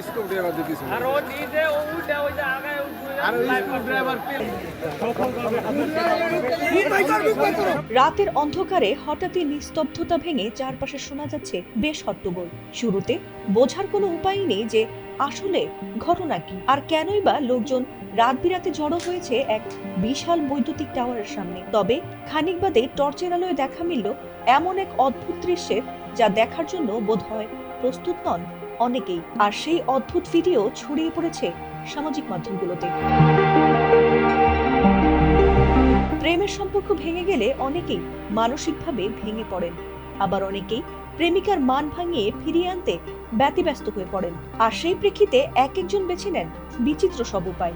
Screwdriver দিতেছে আর ও নিজে ও উঠে ওই যে আগে আর ওই স্ক্রুড্রাইভার রাতের অন্ধকারে হঠাৎই নিস্তব্ধতা ভেঙে চারপাশে শোনা যাচ্ছে বেশ হট্টগোল। শুরুতে বোঝার কোনো উপায় নেই যে আসলে ঘটনা কি আর কেনই বা লোকজন রাত বিরাতে জড়ো হয়েছে এক বিশাল বৈদ্যুতিক টাওয়ারের সামনে। তবে খানিক বাদে টর্চের আলোয় দেখা মিলল এমন এক অদ্ভুত দৃশ্যের যা দেখার জন্য বোধহয় প্রস্তুত নন অনেকেই। আর সেই অদ্ভুত ভিডিও ছড়িয়ে পড়েছে সামাজিক মাধ্যমগুলোতে। প্রেমের সম্পর্ক ভেঙে গেলে অনেকেই মানসিকভাবে ভেঙে পড়েন, আবার অনেকেই প্রেমিকার মান ভাঙিয়ে ফিরিয়ে আনতে ব্যতিব্যস্ত হয়ে পড়েন। আর সেই প্রেক্ষিতে এক একজন বেছে নেন বিচিত্র সব উপায়।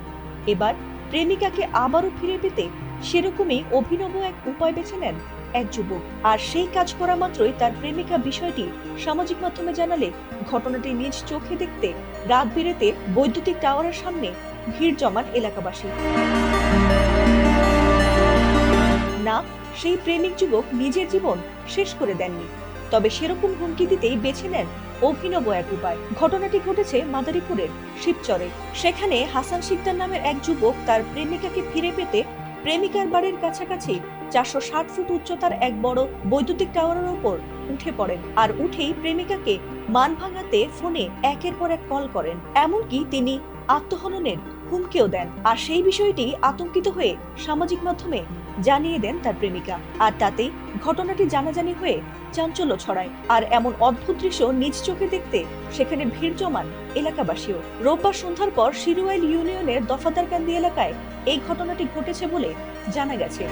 এবার প্রেমিকাকে আবারও ফিরে পেতে সেরকমই অভিনব এক উপায় বেছে নেন এক যুবক। আর সেই কাজ করা মাত্রই তার প্রেমিকা বিষয়টি সামাজিক মাধ্যমে জানালে ঘটনাটি নিজ চোখে দেখতে রাত বিরেতে বৈদ্যুতিক টাওয়ারের সামনে ভিড় জমান এলাকাবাসী। না, সেই প্রেমিক যুবক নিজের জীবন শেষ করে দেননি, তবে সেরকম হুমকি দিতেই বেছে নেন অভিনব এক উপায়। ঘটনাটি ঘটেছে মাদারীপুরের শিবচরে। সেখানে হাসান শিকদার নামের এক যুবক তার প্রেমিকাকে ফিরে পেতে প্রেমিকার বাড়ির কাছাকাছি 460 ফুট উচ্চতার এক বড় বৈদ্যুতিক টাওয়ারের উপর উঠে পড়েন। আর উঠেই প্রেমিকাকে মান ভাঙাতে ফোনে একের পর এক কল করেন, এমনকি তিনি আত্মহননের হুমকিও দেন। আর সেই বিষয়টি আতঙ্কিত হয়ে সামাজিক মাধ্যমে জানিয়ে দেন তার প্রেমিকা। আর তাতেই ঘটনাটি জানাজানি হয়ে চাঞ্চল্য ছড়ায়। আর এমন অদ্ভুত দৃশ্য নিজ চোখে দেখতে সেখানে ভিড় জমান এলাকাবাসীও। রোববার সন্ধ্যার পর শিরুয়াইল ইউনিয়নের দফাদারকান্দি এলাকায় এই ঘটনাটি ঘটেছে বলে জানা গেছে।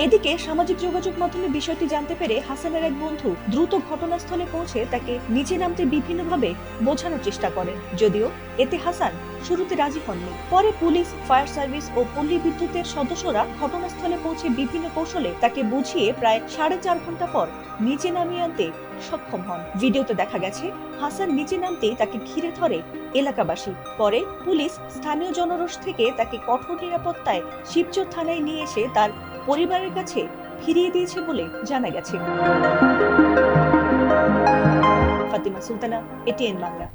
এদিকে সামাজিক যোগাযোগ মাধ্যমে বিষয়টি জানতে পেরে হাসানের এক বন্ধু দ্রুত ঘটনাস্থলে পৌঁছে তাকে নিচে নামতে বিভিন্নভাবে বোঝানোর চেষ্টা করেন, যদিও এতে হাসান শুরুতে রাজি হননি। পরে পুলিশ, ফায়ার সার্ভিস ও পল্লী বিদ্যুতের সদস্যরা ঘটনাস্থলে পৌঁছে বিভিন্ন কৌশলে তাকে বুঝিয়ে প্রায় 4.5 ঘন্টা পর নিচে নামিয়ে আনতে সক্ষম হন। ভিডিওতে দেখা গেছে হাসান নিচে নামতেই তাকে ঘিরে ধরে এলাকাবাসী। পরে পুলিশ স্থানীয় জনরোষ থেকে তাকে কঠোর নিরাপত্তায় শিবচর থানায় নিয়ে এসে তার পরিবারের কাছে ফিরিয়ে দিয়েছে বলে জানা গেছে। ফাতিমা সুলতানা, এটিএন বাংলা।